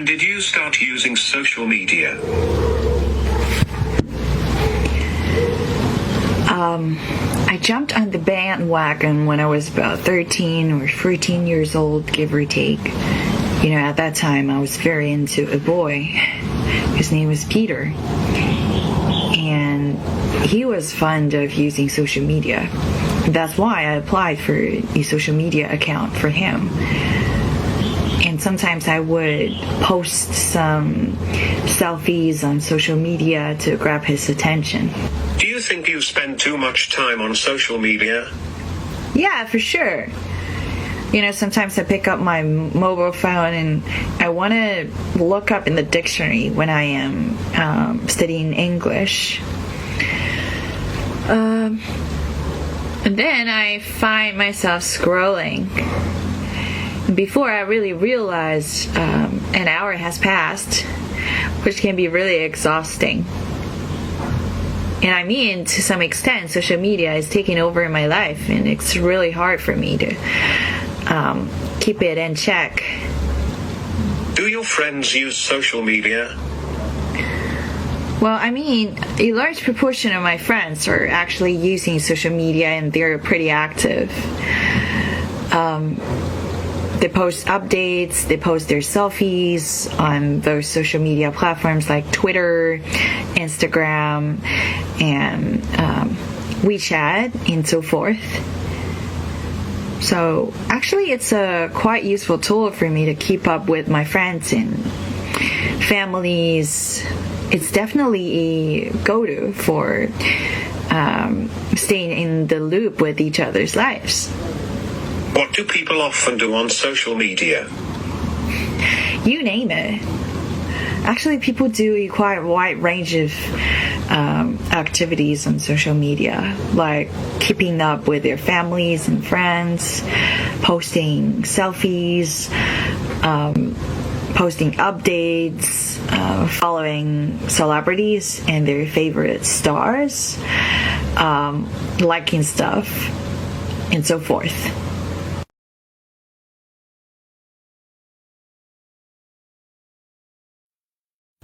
When did you start using social media? I jumped on the bandwagon when I was about 13 or 14 years old, give or take. You know, at that time I was very into a boy. His name was Peter. And he was fond of using social media. That's why I applied for a social media account for him. And sometimes I would post some selfies on social media to grab his attention. Do you think you spend too much time on social media? Yeah, for sure. You know, sometimes I pick up my mobile phone and I want to look up in the dictionary when I am studying English. And then I find myself scrolling. Before I really realize an hour has passed, which can be really exhausting. And I mean, to some extent, social media is taking over in my life, and it's really hard for me to keep it in check. Do your friends use social media? Well, I mean, a large proportion of my friends are actually using social media, and they're pretty active. They post updates, they post their selfies on those social media platforms like Twitter, Instagram, and WeChat, and so forth. So actually it's a quite useful tool for me to keep up with my friends and families. It's definitely a go-to for staying in the loop with each other's lives. What do people often do on social media? You name it. Actually, people do a quite wide range of activities on social media, like keeping up with their families and friends, posting selfies, posting updates, following celebrities and their favorite stars, liking stuff, and so forth.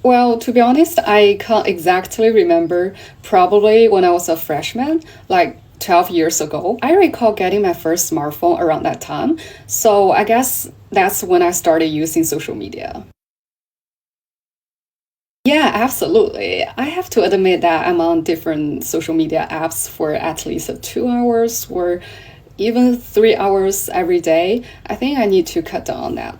Well, to be honest, I can't exactly remember. Probably when I was a freshman, like 12 years ago. I recall getting my first smartphone around that time. So I guess that's when I started using social media. Yeah, absolutely. I have to admit that I'm on different social media apps for at least 2 hours or even 3 hours every day. I think I need to cut down on that.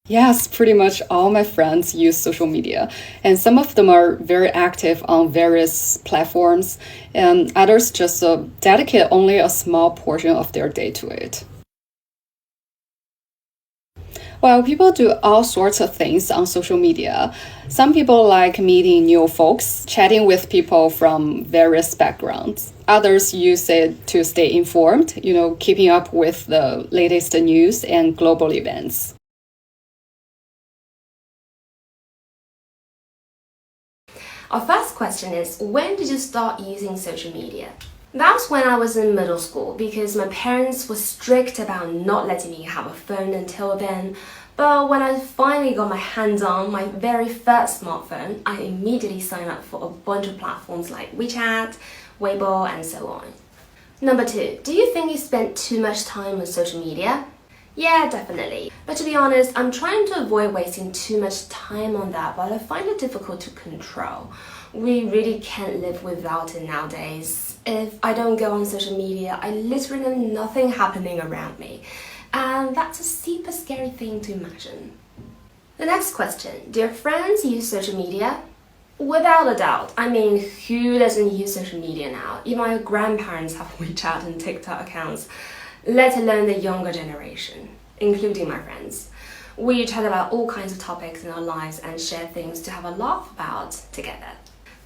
Yes, pretty much all my friends use social media, and some of them are very active on various platforms, and others just dedicate only a small portion of their day to it. Well, people do all sorts of things on social media. Some people like meeting new folks, chatting with people from various backgrounds. Others use it to stay informed, keeping up with the latest news and global events. Our first question is, when did you start using social media? That was when I was in middle school because my parents were strict about not letting me have a phone until then. But when I finally got my hands on my very first smartphone, I immediately signed up for a bunch of platforms like WeChat, Weibo, and so on. Number 2, do you think you spent too much time on social media? Yeah, definitely. But to be honest, I'm trying to avoid wasting too much time on that, but I find it difficult to control. We really can't live without it nowadays. If I don't go on social media, I literally have nothing happening around me. And that's a super scary thing to imagine. The next question, do your friends use social media? Without a doubt. I mean, who doesn't use social media now? Even my grandparents have WeChat and TikTok accounts, let alone the younger generation, including my friends. We chat about all kinds of topics in our lives and share things to have a laugh about together.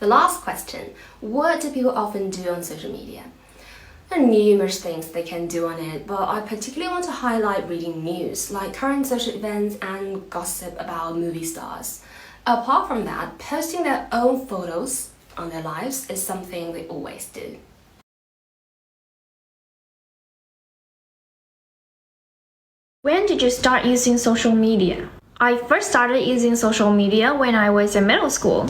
The last question, what do people often do on social media? There are numerous things they can do on it, but I particularly want to highlight reading news, like current social events and gossip about movie stars. Apart from that, posting their own photos on their lives is something they always do. When did you start using social media? I first started using social media when I was in middle school.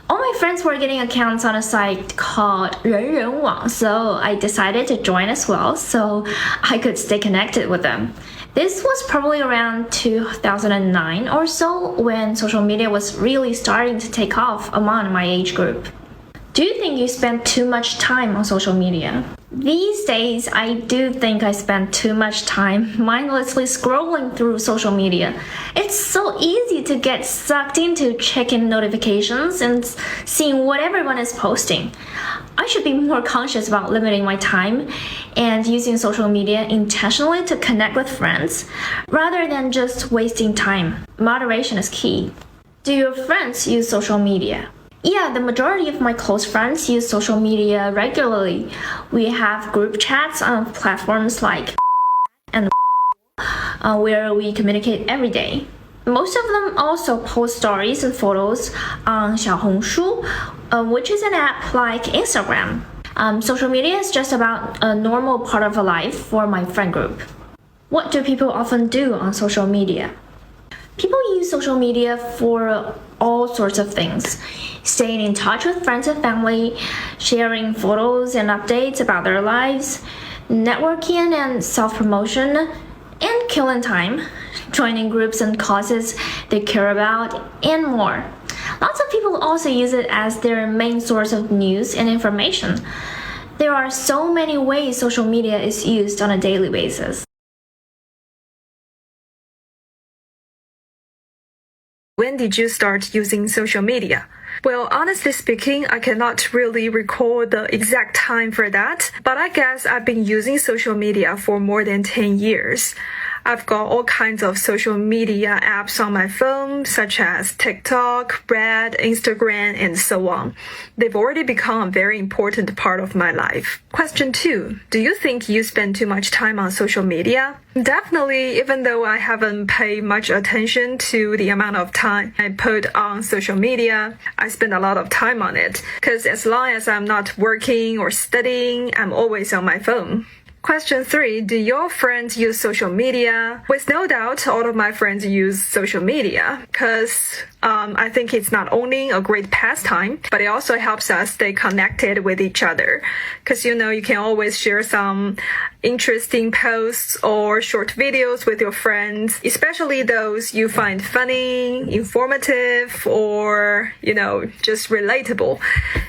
All my friends were getting accounts on a site called 人人网, so I decided to join as well so I could stay connected with them. This was probably around 2009 or so when social media was really starting to take off among my age group. Do you think you spend too much time on social media? These days, I do think I spend too much time mindlessly scrolling through social media. It's so easy to get sucked into checking notifications and seeing what everyone is posting. I should be more conscious about limiting my time and using social media intentionally to connect with friends rather than just wasting time. Moderation is key. Do your friends use social media? Yeah, the majority of my close friends use social media regularly. We have group chats on platforms like and where we communicate every day. Most of them also post stories and photos on 小红书, which is an app like Instagram. Social media is just about a normal part of life for my friend group. What do people often do on social media? People use social media for all sorts of things. Staying in touch with friends and family, sharing photos and updates about their lives, networking and self-promotion, and killing time, joining groups and causes they care about, and more. Lots of people also use it as their main source of news and information. There are so many ways social media is used on a daily basis. When did you start using social media? Well, honestly speaking, I cannot really recall the exact time for that, but I guess I've been using social media for more than 10 years. I've got all kinds of social media apps on my phone, such as TikTok, Red, Instagram, and so on. They've already become a very important part of my life. Question 2. Do you think you spend too much time on social media? Definitely, even though I haven't paid much attention to the amount of time I put on social media, I spend a lot of time on it, because as long as I'm not working or studying, I'm always on my phone. Question 3. Do your friends use social media? With no doubt, all of my friends use social media because I think it's not only a great pastime, but it also helps us stay connected with each other. Because, you can always share some interesting posts or short videos with your friends, especially those you find funny, informative, or, just relatable.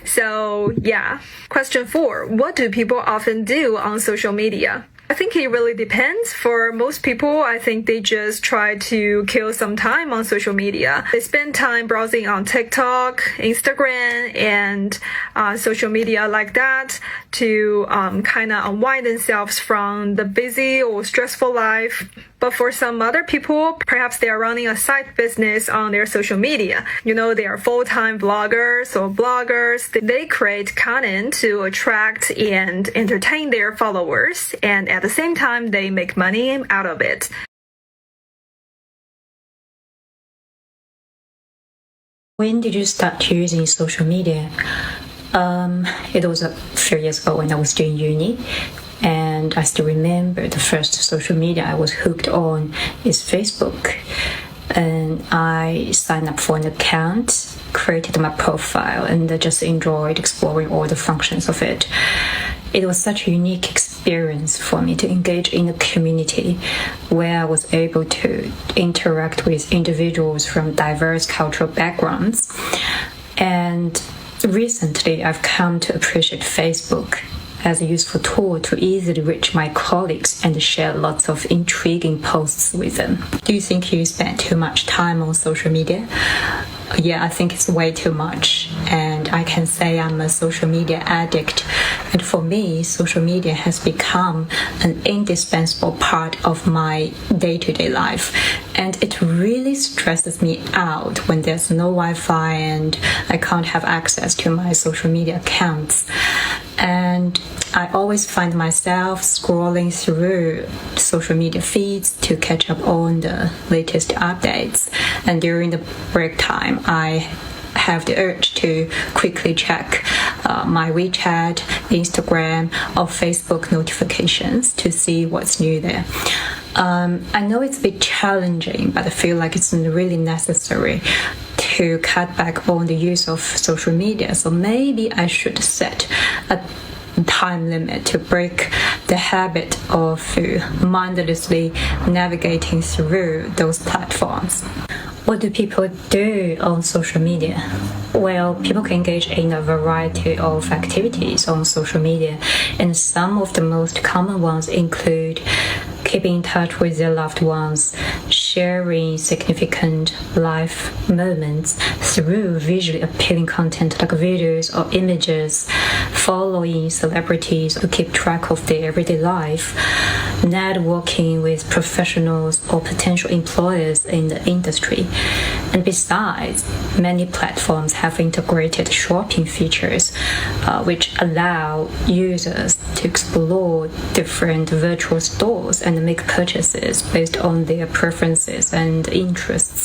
So, yeah. Question 4. What do people often do on social media? I think it really depends. For most people, I think they just try to kill some time on social media. They spend time browsing on TikTok, Instagram, and social media like that to kind of unwind themselves from the busy or stressful life. But for some other people, perhaps they are running a side business on their social media. They are full-time vloggers or bloggers. They create content to attract and entertain their followers, and at the same time, they make money out of it. When did you start using social media? It was a few years ago when I was doing uni. And I still remember the first social media I was hooked on is Facebook. And I signed up for an account, created my profile, and I just enjoyed exploring all the functions of it. It was such a unique experience for me to engage in a community where I was able to interact with individuals from diverse cultural backgrounds. And recently, I've come to appreciate Facebook as a useful tool to easily reach my colleagues and share lots of intriguing posts with them. Do you think you spend too much time on social media? Yeah, I think it's way too much, and I can say I'm a social media addict. And for me, social media has become an indispensable part of my day-to-day life. And it really stresses me out when there's no Wi-Fi and I can't have access to my social media accounts. And I always find myself scrolling through social media feeds to catch up on the latest updates. And during the break time, I have the urge to quickly check my WeChat, Instagram, or Facebook notifications to see what's new there. I know it's a bit challenging, but I feel like it's really necessary to cut back on the use of social media. So maybe I should set a time limit to break the habit of mindlessly navigating through those platforms. What do people do on social media? Well, people can engage in a variety of activities on social media, and some of the most common ones include keeping in touch with their loved ones, sharing significant life moments through visually appealing content like videos or images, following celebrities to keep track of their everyday life, networking with professionals or potential employers in the industry. And besides, many platforms have integrated shopping features, which allow users to explore different virtual stores and make purchases based on their preferences and interests.